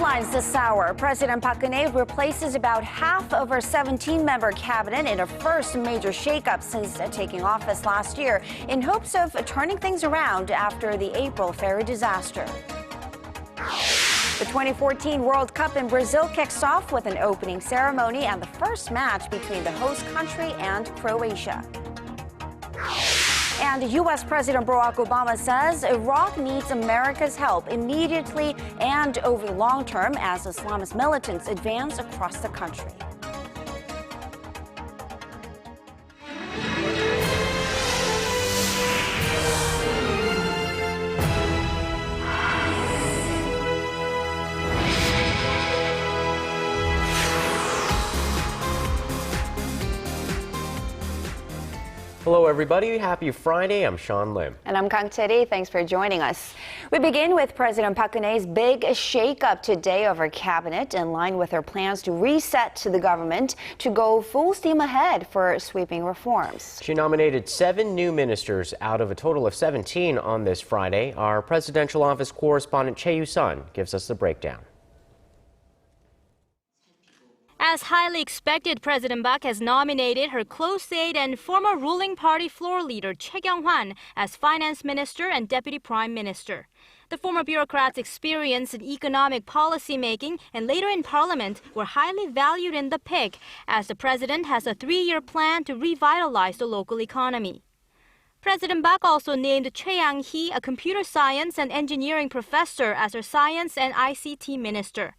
headlines this hour. President Park Geun-hye replaces about half of her 17-member cabinet in a first major shakeup since taking office last year in hopes of turning things around after the April ferry disaster. The 2014 World Cup in Brazil kicks off with an opening ceremony and the first match between the host country and Croatia. And U.S. President Barack Obama says Iraq needs America's help immediately and over the long term as Islamist militants advance across the country. Hello everybody, happy Friday. I'm Sean Lim. And I'm Kang Tae-ri. Thanks for joining us. We begin with President Park Geun-hye's big shakeup today of her cabinet in line with her plans to reset the government to go full steam ahead for sweeping reforms. She nominated 7 new ministers out of a total of 17 on this Friday. Our presidential office correspondent Choi You-sun gives us the breakdown. As highly expected, President Park has nominated her close aide and former ruling party floor leader Choi Kyung-hwan as finance minister and deputy prime minister. The former bureaucrat's experience in economic policy making and later in parliament were highly valued in the pick, as the president has a 3-year plan to revitalize the local economy. President Park also named Choi Yang-hee, a computer science and engineering professor, as her science and ICT minister.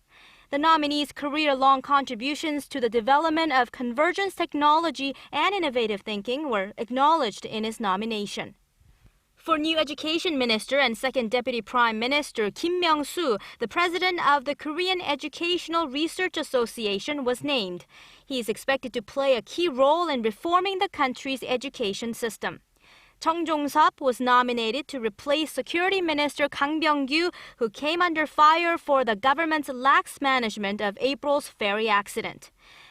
The nominee's career-long contributions to the development of convergence technology and innovative thinking were acknowledged in his nomination. For new education minister and second deputy prime minister Kim Myung-soo, the president of the Korean Educational Research Association was named. He is expected to play a key role in reforming the country's education system. Chung Jong-sop was nominated to replace Security Minister Kang Byung-gyu, who came under fire for the government's lax management of April's ferry accident.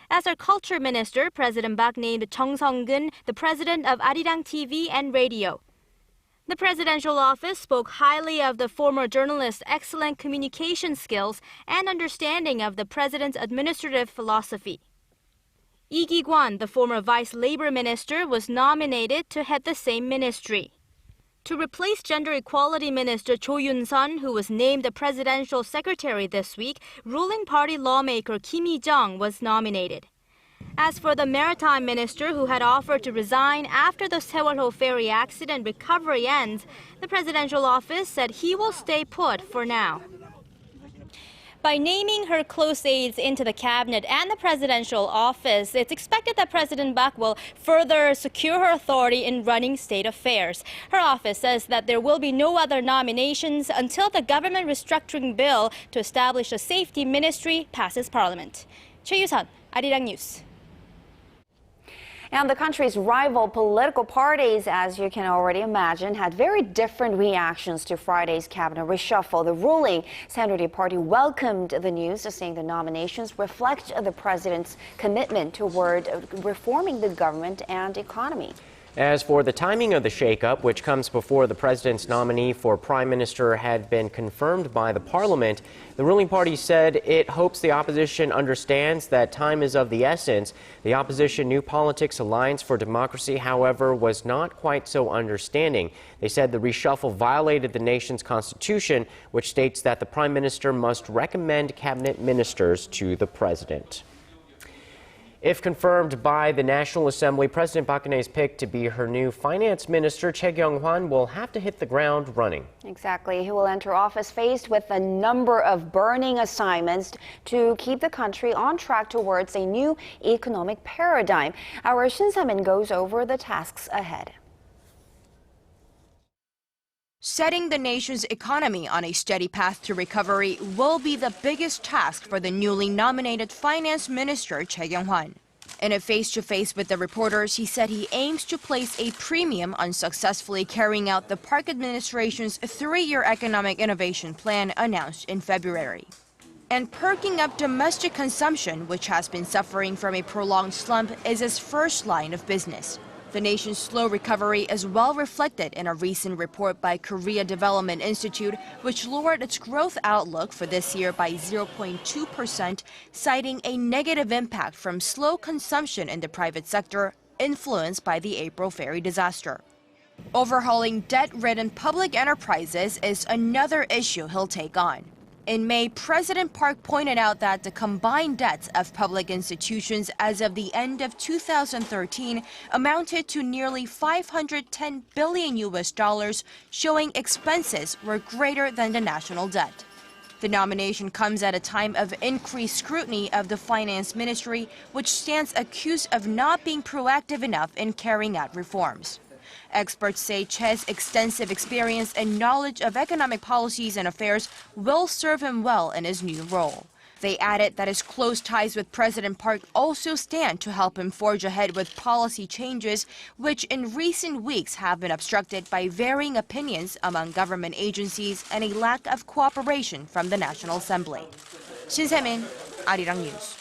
As our culture minister, President Park named Chung Sung-gun the president of Arirang TV and Radio. The presidential office spoke highly of the former journalist's excellent communication skills and understanding of the president's administrative philosophy. Lee Ki-kwan, the former vice labor minister, was nominated to head the same ministry. To replace gender equality minister Choi You-sun, who was named the presidential secretary this week, ruling party lawmaker Kim Hee-jung was nominated. As for the maritime minister, who had offered to resign after the Sewol-ho ferry accident recovery ends, the presidential office said he will stay put for now. By naming her close aides into the cabinet and the presidential office, it's expected that President Park will further secure her authority in running state affairs. Her office says that there will be no other nominations until the government restructuring bill to establish a safety ministry passes parliament. Choi You-sun, Arirang News. And the country's rival political parties, as you can already imagine, had very different reactions to Friday's cabinet reshuffle. The ruling Saenuri Party welcomed the news, saying the nominations reflect the president's commitment toward reforming the government and economy. As for the timing of the shakeup, which comes before the president's nominee for prime minister had been confirmed by the parliament, the ruling party said it hopes the opposition understands that time is of the essence. The opposition New Politics Alliance for Democracy, however, was not quite so understanding. They said the reshuffle violated the nation's constitution, which states that the prime minister must recommend cabinet ministers to the president. If confirmed by the National Assembly, President Park Geun-hye's pick to be her new finance minister, Choi Kyung-hwan, will have to hit the ground running. Exactly. He will enter office faced with a number of burning assignments to keep the country on track towards a new economic paradigm. Our Shin Sa-min goes over the tasks ahead. Setting the nation's economy on a steady path to recovery will be the biggest task for the newly nominated finance minister, Choi Kyung-hwan. In a face-to-face with the reporters, he said he aims to place a premium on successfully carrying out the Park administration's 3-year economic innovation plan announced in February. And perking up domestic consumption, which has been suffering from a prolonged slump, is his first line of business. The nation's slow recovery is well reflected in a recent report by Korea Development Institute, which lowered its growth outlook for this year by 0.2%, citing a negative impact from slow consumption in the private sector, influenced by the April ferry disaster. Overhauling debt-ridden public enterprises is another issue he'll take on. In May, President Park pointed out that the combined debts of public institutions as of the end of 2013 amounted to nearly $510 billion, showing expenses were greater than the national debt. The nomination comes at a time of increased scrutiny of the finance ministry, which stands accused of not being proactive enough in carrying out reforms. Experts say Choi's extensive experience and knowledge of economic policies and affairs will serve him well in his new role. They added that his close ties with President Park also stand to help him forge ahead with policy changes, which in recent weeks have been obstructed by varying opinions among government agencies and a lack of cooperation from the National Assembly. Shin Se-min, Arirang News.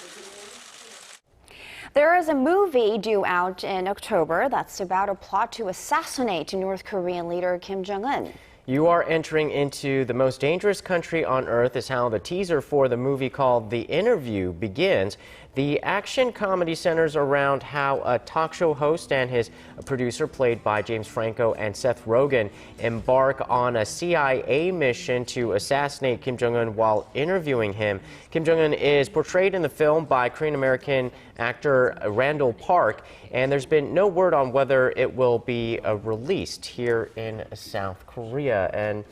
There is a movie due out in October that's about a plot to assassinate North Korean leader Kim Jong-un. You are entering into the most dangerous country on earth is how the teaser for the movie called The Interview begins. The action comedy centers around how a talk show host and his producer, played by James Franco and Seth Rogen, embark on a CIA mission to assassinate Kim Jong-un while interviewing him. Kim Jong-un is portrayed in the film by Korean-American actor Randall Park, and there's been no word on whether it will be released here in South Korea. And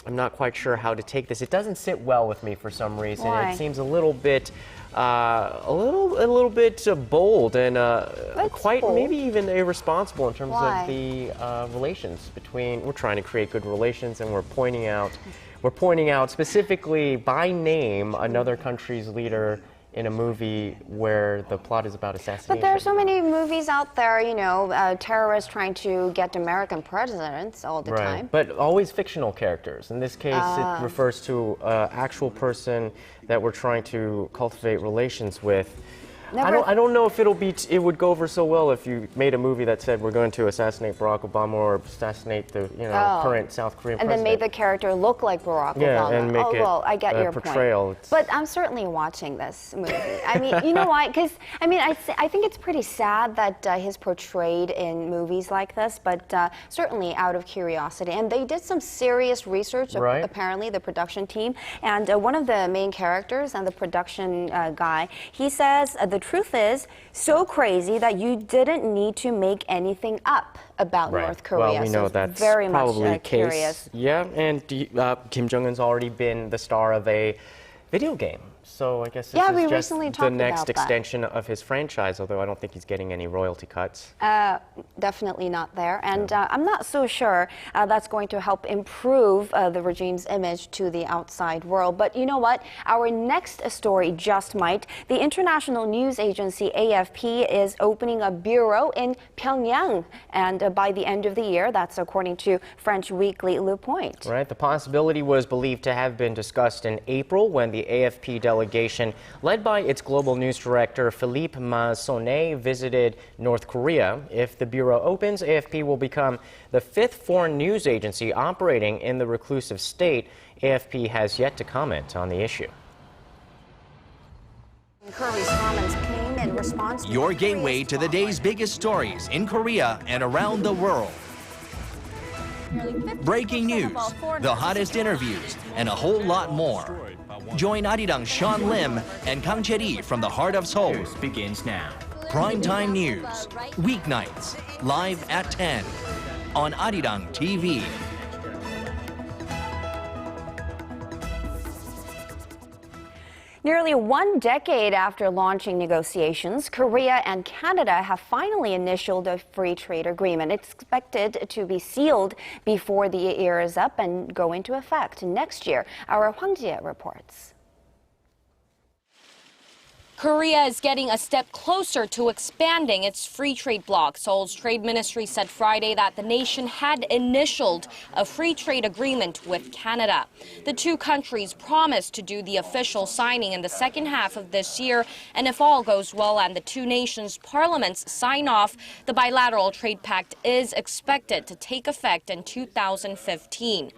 I'm not quite sure how to take this. It doesn't sit well with me for some reason. Why? It seems a little bit bold and quite bold? maybe even irresponsible in terms Why? of the relations between. We're trying to create good relations, and we're pointing out specifically by name another country's leader in a movie where the plot is about assassination. But there are so many movies out there, you know, terrorists trying to get American presidents all the time. But always fictional characters. In this case, it refers to an actual person that we're trying to cultivate relations with. I don't know if it would go over so well if you made a movie that said we're going to assassinate Barack Obama or assassinate the current South Korean president. And then made the character look like Barack Obama. Yeah, and make it well, I get your portrayal. point. But I'm certainly watching this movie. I mean, you know why? Because I mean, I think it's pretty sad that he's portrayed in movies like this. But certainly out of curiosity, and they did some serious research. Right. Apparently, the production team and one of the main characters and the production guy, he says the truth is so crazy that you didn't need to make anything up about North Korea. Well, we know so that's very probably much the curious. case. Yeah, and Kim Jong-un's already been the star of a video game. So I guess this we is just recently the talked next about that. extension of his franchise, although I don't think he's getting any royalty cuts. Definitely not there. And I'm not so sure that's going to help improve the regime's image to the outside world. But you know what? Our next story just might. The international news agency AFP is opening a bureau in Pyongyang. And by the end of the year, that's according to French weekly Le Point. Right. The possibility was believed to have been discussed in April when the AFP delegation, led by its global news director Philippe Massonnet, visited North Korea. If the bureau opens, AFP will become the fifth foreign news agency operating in the reclusive state. AFP has yet to comment on the issue. Curry's comments came in response to Your gateway to the day's biggest stories in Korea and around the world. Breaking news, the hottest interviews, and a whole lot more. Join Arirang Sean Lim and Kang Che-ri from the heart of Seoul. Begins now. Primetime news, weeknights, live at 10 on Arirang TV. Nearly 1 decade after launching negotiations, Korea and Canada have finally initialed a free trade agreement. It's expected to be sealed before the year is up and go into effect next year. Our Hwang Jie reports. Korea is getting a step closer to expanding its free trade bloc. Seoul's trade ministry said Friday that the nation had initialed a free trade agreement with Canada. The two countries promised to do the official signing in the second half of this year, and if all goes well and the two nations' parliaments sign off, the bilateral trade pact is expected to take effect in 2015.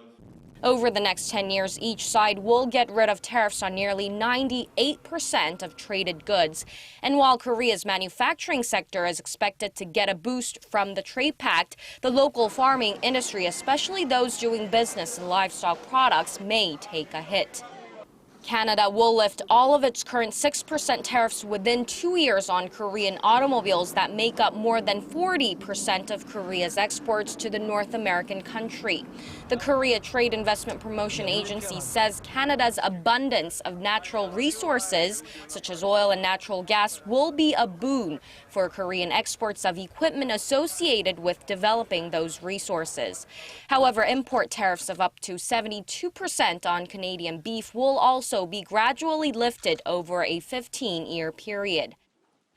Over the next 10 years, each side will get rid of tariffs on nearly 98% of traded goods. And while Korea's manufacturing sector is expected to get a boost from the trade pact, the local farming industry, especially those doing business in livestock products, may take a hit. Canada will lift all of its current 6% tariffs within 2 years on Korean automobiles that make up more than 40% of Korea's exports to the North American country. The Korea Trade Investment Promotion Agency says Canada's abundance of natural resources, such as oil and natural gas, will be a boon for Korean exports of equipment associated with developing those resources. However, import tariffs of up to 72% on Canadian beef will also be gradually lifted over a 15-year period.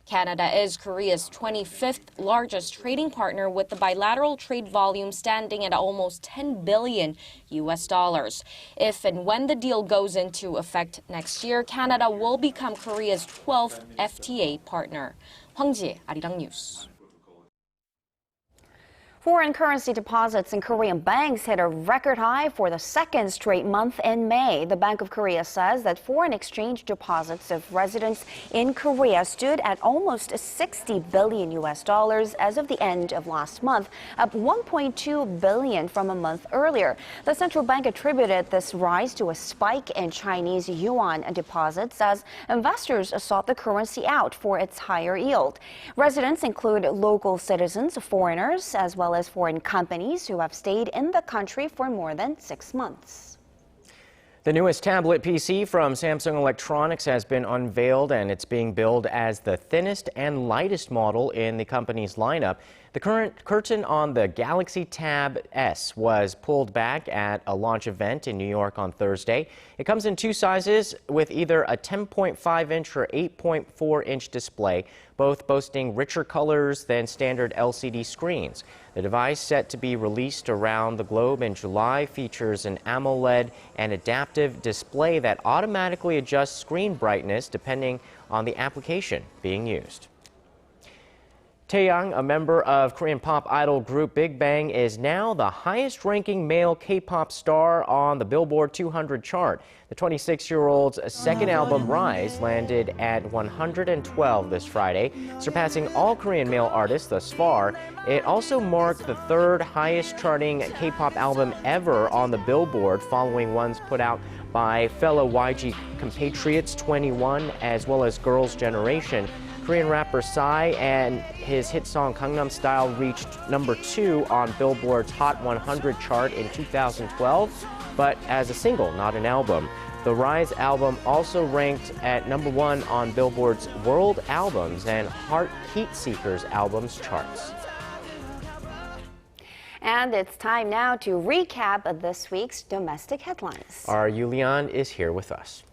Canada is Korea's 25th largest trading partner, with the bilateral trade volume standing at almost $10 billion. If and when the deal goes into effect next year, Canada will become Korea's 12th FTA partner. 황지혜, Arirang News. Foreign currency deposits in Korean banks hit a record high for the second straight month in May. The Bank of Korea says that foreign exchange deposits of residents in Korea stood at almost $60 billion as of the end of last month, up $1.2 billion from a month earlier. The central bank attributed this rise to a spike in Chinese yuan deposits as investors sought the currency out for its higher yield. Residents include local citizens, foreigners, as well as foreign companies who have stayed in the country for more than 6 months. The newest tablet PC from Samsung Electronics has been unveiled, and it's being billed as the thinnest and lightest model in the company's lineup. The current curtain on the Galaxy Tab S was pulled back at a launch event in New York on Thursday. It comes in two sizes with either a 10.5-inch or 8.4-inch display, both boasting richer colors than standard LCD screens. The device, set to be released around the globe in July, features an AMOLED and adaptive display that automatically adjusts screen brightness depending on the application being used. Taeyang, a member of Korean pop idol group Big Bang, is now the highest-ranking male K-pop star on the Billboard 200 chart. The 26-year-old's second album, Rise, landed at 112 this Friday, surpassing all Korean male artists thus far. It also marked the third highest-charting K-pop album ever on the Billboard, following ones put out by fellow YG compatriots 21 as well as Girls' Generation. Korean rapper Psy and his hit song Gangnam Style reached #2 on Billboard's Hot 100 chart in 2012, but as a single, not an album. The Rise album also ranked at #1 on Billboard's World Albums and Heat Seekers albums charts. And it's time now to recap this week's domestic headlines. Our Yulian is here with us.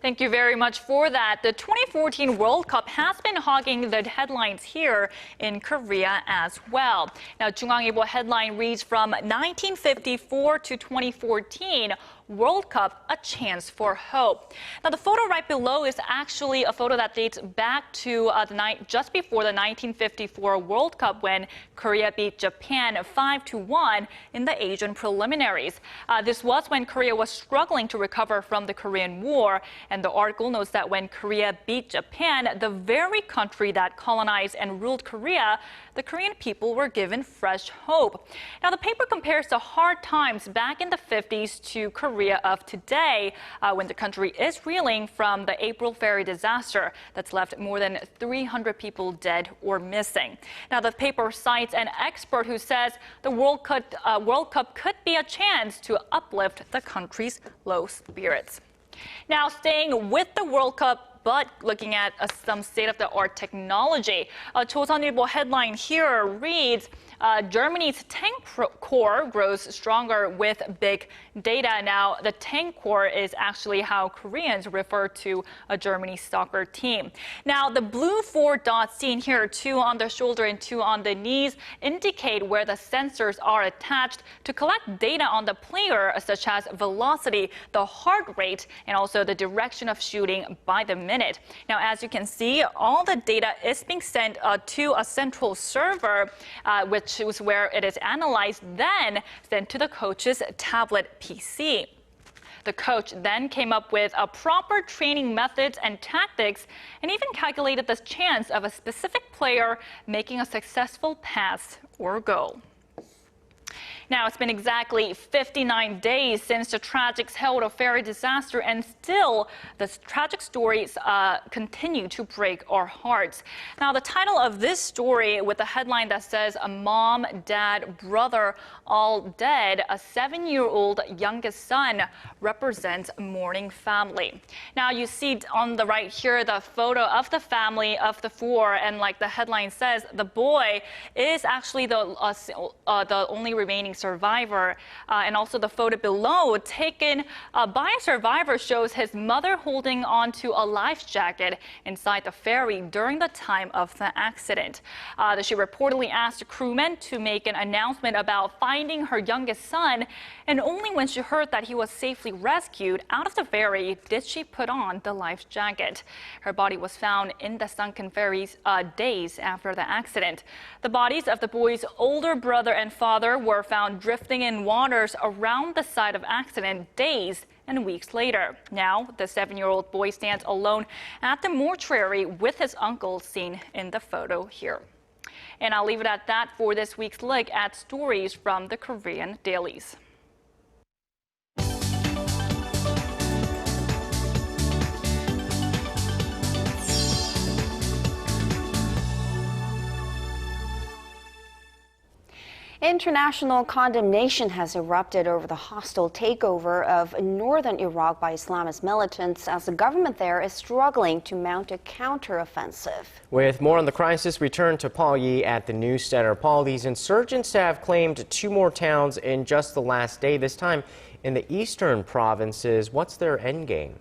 Thank you very much for that. The 2014 World Cup has been hogging the headlines here in Korea as well. Now, 중앙일보 headline reads, from 1954 to 2014, World Cup, a chance for hope. Now, the photo right below is actually a photo that dates back to the night just before the 1954 World Cup, when Korea beat Japan 5-1 in the Asian preliminaries. This was when Korea was struggling to recover from the Korean War, and the article notes that when Korea beat Japan, the very country that colonized and ruled Korea, the Korean people were given fresh hope. Now, the paper compares the hard times back in the 50s to Korea of today, when the country is reeling from the April ferry disaster that's left more than 300 people dead or missing. Now, the paper cites an expert who says the World Cup could be a chance to uplift the country's low spirits. Now, staying with the World Cup, but looking at some state-of-the-art technology. A 조선일보 headline here reads, Germany's tank corps grows stronger with big data. Now, the tank corps is actually how Koreans refer to a Germany soccer team. Now, the blue 4 dots seen here, 2 on the shoulder and 2 on the knees, indicate where the sensors are attached to collect data on the player, such as velocity, the heart rate, and also the direction of shooting by the minute. Now, as you can see, all the data is being sent to a central server, which is where it is analyzed, then sent to the coach's tablet PC. The coach then came up with proper training methods and tactics, and even calculated the chance of a specific player making a successful pass or goal. Now, it's been exactly 59 days since the tragic Seoul ferry disaster, and still the tragic stories continue to break our hearts. Now, the title of this story, with a headline that says, "A mom, dad, brother, all dead, a 7-year-old youngest son represents mourning family." Now, you see on the right here the photo of the family of the 4, and like the headline says, the boy is actually the only remaining survivor. And also the photo below, taken by a survivor, shows his mother holding onto a life jacket inside the ferry during the time of the accident. She reportedly asked crewmen to make an announcement about finding her youngest son, and only when she heard that he was safely rescued out of the ferry did she put on the life jacket. Her body was found in the sunken ferry days after the accident. The bodies of the boy's older brother and father were found drifting in waters around the site of accident days and weeks later. Now, the 7-year-old boy stands alone at the mortuary with his uncle seen in the photo here. And I'll leave it at that for this week's look at stories from the Korean dailies. International condemnation has erupted over the hostile takeover of northern Iraq by Islamist militants as the government there is struggling to mount a counteroffensive. With more on the crisis, we turn to Paul Yee at the news center. Paul, these insurgents have claimed 2 more towns in just the last day, this time in the eastern provinces. What's their endgame?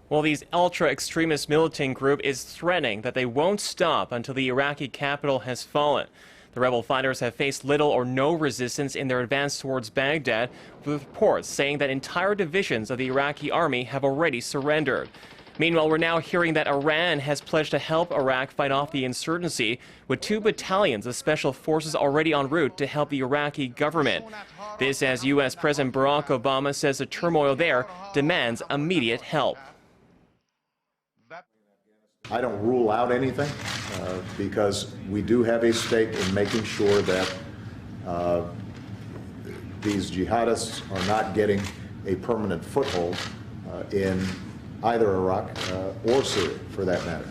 Well, these ultra-extremist militant group is threatening that they won't stop until the Iraqi capital has fallen. The rebel fighters have faced little or no resistance in their advance towards Baghdad, with reports saying that entire divisions of the Iraqi army have already surrendered. Meanwhile, we're now hearing that Iran has pledged to help Iraq fight off the insurgency, with 2 battalions of special forces already en route to help the Iraqi government. This as U.S. President Barack Obama says the turmoil there demands immediate help. I don't rule out anything because we do have a stake in making sure that these jihadists are not getting a permanent foothold in either Iraq or Syria, for that matter.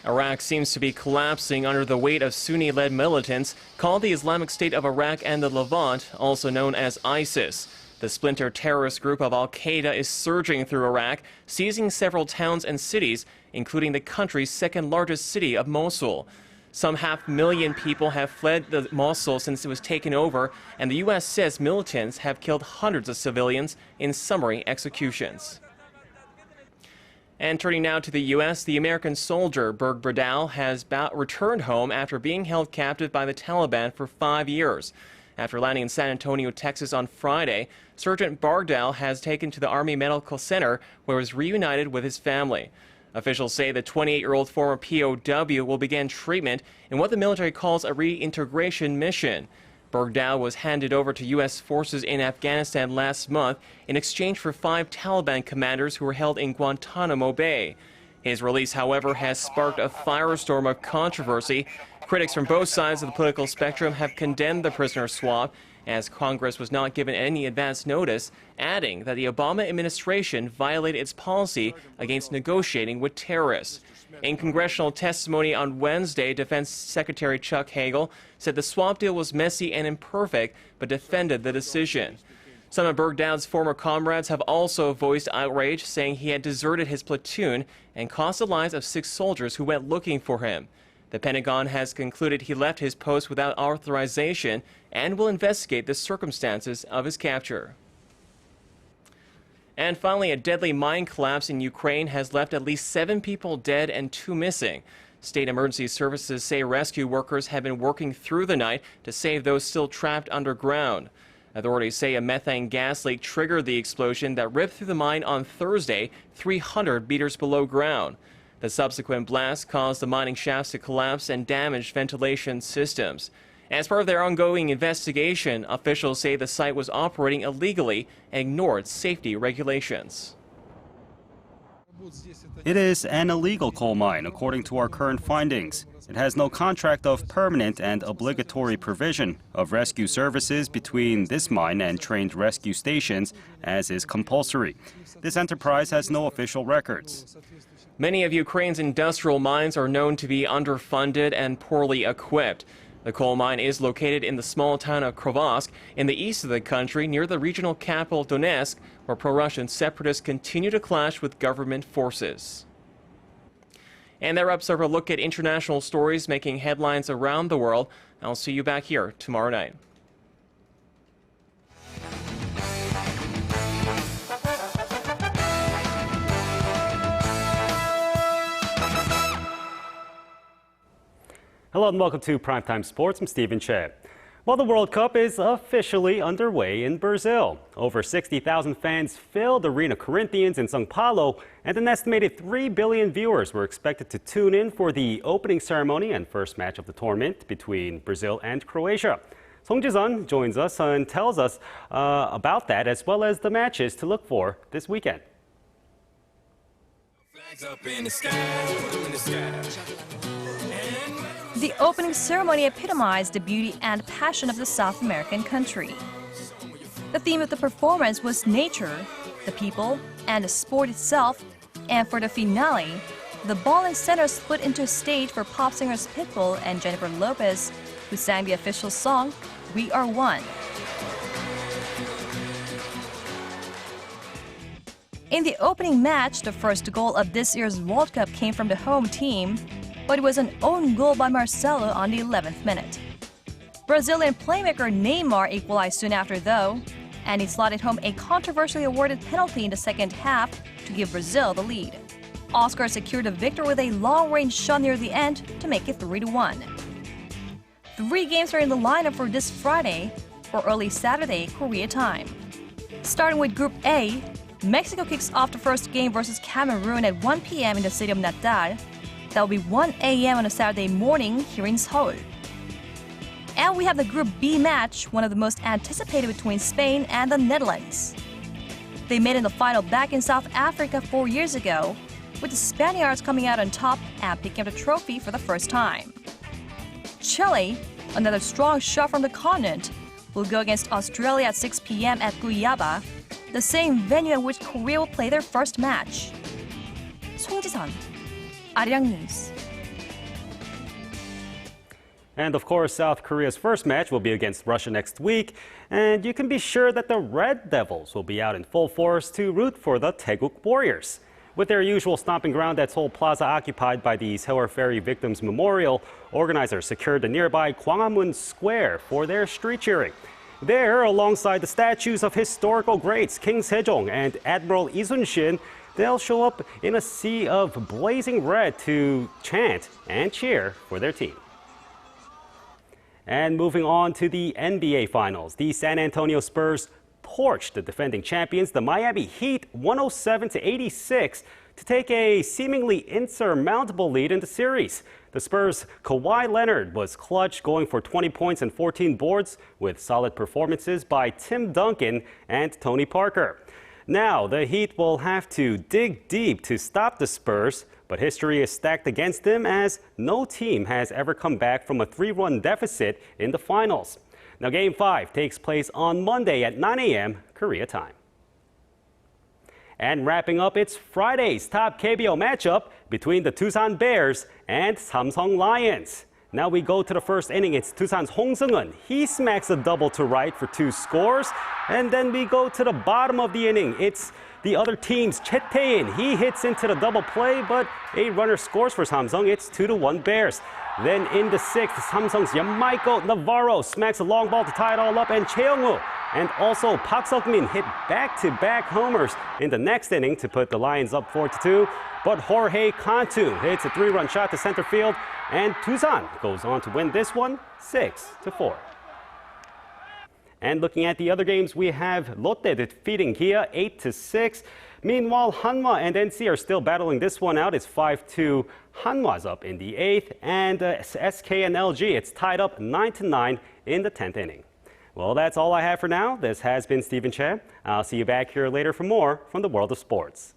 Iraq seems to be collapsing under the weight of Sunni-led militants called the Islamic State of Iraq and the Levant, also known as ISIS. The splinter terrorist group of al-Qaeda is surging through Iraq, seizing several towns and cities, including the country's second-largest city of Mosul. Some 500,000 people have fled the Mosul since it was taken over, and the U.S. says militants have killed hundreds of civilians in summary executions. And turning now to the U.S., the American soldier Berg Bradal has returned home after being held captive by the Taliban for 5 years. After landing in San Antonio, Texas on Friday, Sergeant Bardal has taken to the Army Medical Center, where he was reunited with his family. Officials say the 28-year-old former POW will begin treatment in what the military calls a reintegration mission. Bardal was handed over to U.S. forces in Afghanistan last month in exchange for 5 Taliban commanders who were held in Guantanamo Bay. His release, however, has sparked a firestorm of controversy. Critics from both sides of the political spectrum have condemned the prisoner swap, as Congress was not given any advance notice, adding that the Obama administration violated its policy against negotiating with terrorists. In congressional testimony on Wednesday, Defense Secretary Chuck Hagel said the swap deal was messy and imperfect, but defended the decision. Some of Bardal's former comrades have also voiced outrage, saying he had deserted his platoon and cost the lives of 6 soldiers who went looking for him. The Pentagon has concluded he left his post without authorization and will investigate the circumstances of his capture. And finally, a deadly mine collapse in Ukraine has left at least 7 people dead and 2 missing. State emergency services say rescue workers have been working through the night to save those still trapped underground. Authorities say a methane gas leak triggered the explosion that ripped through the mine on Thursday, 300 meters below ground. The subsequent blast caused the mining shafts to collapse and damaged ventilation systems. As part of their ongoing investigation, officials say the site was operating illegally and ignored safety regulations. It is an illegal coal mine, according to our current findings. It has no contract of permanent and obligatory provision of rescue services between this mine and trained rescue stations, as is compulsory. This enterprise has no official records. Many of Ukraine's industrial mines are known to be underfunded and poorly equipped. The coal mine is located in the small town of Krovsk in the east of the country near the regional capital Donetsk, where pro-Russian separatists continue to clash with government forces. And that wraps up our look at international stories making headlines around the world. I'll see you back here tomorrow night. Hello and welcome to Primetime Sports. I'm Stephen Che. Well, the World Cup is officially underway in Brazil. Over 60,000 fans filled Arena Corinthians in São Paulo, and an estimated 3 billion viewers were expected to tune in for the opening ceremony and first match of the tournament between Brazil and Croatia. Song Ji-sun joins us and tells us about that, as well as the matches to look for this weekend. The opening ceremony epitomized the beauty and passion of the South American country. The theme of the performance was nature, the people, and the sport itself, and for the finale, the bowling center split into a stage for pop singers Pitbull and Jennifer Lopez, who sang the official song, We Are One. In the opening match, the first goal of this year's World Cup came from the home team, but it was an own goal by Marcelo on the 11th minute. Brazilian playmaker Neymar equalized soon after, though, and he slotted home a controversially awarded penalty in the second half to give Brazil the lead. Oscar secured a victory with a long-range shot near the end to make it 3-1. 3 games are in the lineup for this Friday, or early Saturday, Korea time. Starting with Group A, Mexico kicks off the first game versus Cameroon at 1 p.m. in the city of Natal. That will be 1 a.m. on a Saturday morning here in Seoul. And we have the Group B match, one of the most anticipated between Spain and the Netherlands. They made in the final back in South Africa 4 years ago, with the Spaniards coming out on top and picking up the trophy for the first time. Chile, another strong shot from the continent, will go against Australia at 6 p.m. at Cuiabá, the same venue at which Korea will play their first match. Song Ji-sun, Arirang News. And of course, South Korea's first match will be against Russia next week. And you can be sure that the Red Devils will be out in full force to root for the Taeguk Warriors. With their usual stomping ground at Seoul Plaza occupied by the Sewol Ferry Victims Memorial, organizers secured the nearby Gwanghwamun Square for their street cheering. There, alongside the statues of historical greats King Sejong and Admiral Lee Sun-shin, they'll show up in a sea of blazing red to chant and cheer for their team. And moving on to the NBA Finals, the San Antonio Spurs torched the defending champions, the Miami Heat, 107-86, to take a seemingly insurmountable lead in the series. The Spurs' Kawhi Leonard was clutch, going for 20 points and 14 boards, with solid performances by Tim Duncan and Tony Parker. Now, the Heat will have to dig deep to stop the Spurs, but history is stacked against them as no team has ever come back from a 3-run deficit in the finals. Now, Game 5 takes place on Monday at 9 a.m. Korea time. And wrapping up, it's Friday's top KBO matchup between the Tucson Bears and Samsung Lions. Now we go to the first inning. It's Tusan's Hong Seung-eun. He smacks a double to right for 2 scores. And then we go to the bottom of the inning. It's the other team's Choi Taeyang. He hits into the double play, but a runner scores for Samsung. It's 2-1 Bears. Then in the 6th, Samsung's Michael Navarro smacks a long ball to tie it all up, and Choi Yang-hee and also Park Seok-min hit back-to-back homers in the next inning to put the Lions up 4-2. But Jorge Cantu hits a 3-run shot to center field, and Tusan goes on to win this one 6-4. And looking at the other games, we have Lotte defeating Kia 8-6. Meanwhile, Hanwha and NC are still battling this one out. It's 5-2. Hanwha's up in the 8th, and SK and LG, it's tied up 9-9 in the 10th inning. Well, that's all I have for now. This has been Stephen Che. I'll see you back here later for more from the world of sports.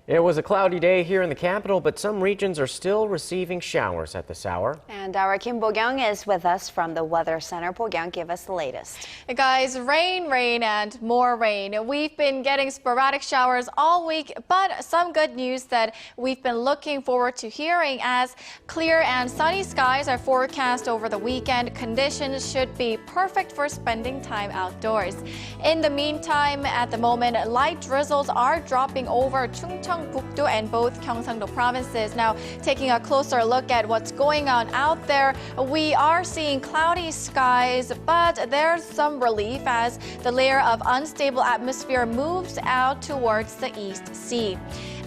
It was a cloudy day here in the capital, but some regions are still receiving showers at this hour. And our Kim Bo-kyung is with us from the Weather Center. Bo-kyung, give us the latest. Guys, rain, and more rain. We've been getting sporadic showers all week, but some good news that we've been looking forward to hearing, as clear and sunny skies are forecast over the weekend. Conditions should be perfect for spending time outdoors. In the meantime, at the moment, light drizzles are dropping over Chungcheong, Bukdo and both Gyeongsang-do provinces. Now, taking a closer look at what's going on out there, we are seeing cloudy skies, but there's some relief as the layer of unstable atmosphere moves out towards the East Sea.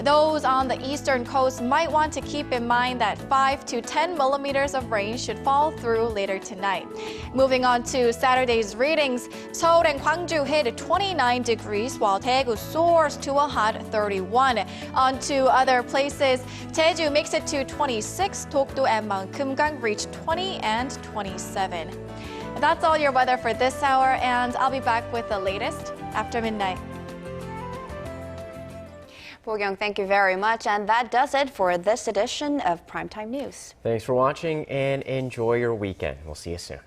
Those on the eastern coast might want to keep in mind that 5 to 10 millimeters of rain should fall through later tonight. Moving on to Saturday's readings, Seoul and Gwangju hit 29 degrees, while Daegu soars to a hot 31. On to other places, Jeju makes it to 26, Dokdo and Mangkumgang reach 20 and 27. That's all your weather for this hour, and I'll be back with the latest after midnight. Bo-kyung, thank you very much. And that does it for this edition of Primetime News. Thanks for watching and enjoy your weekend. We'll see you soon.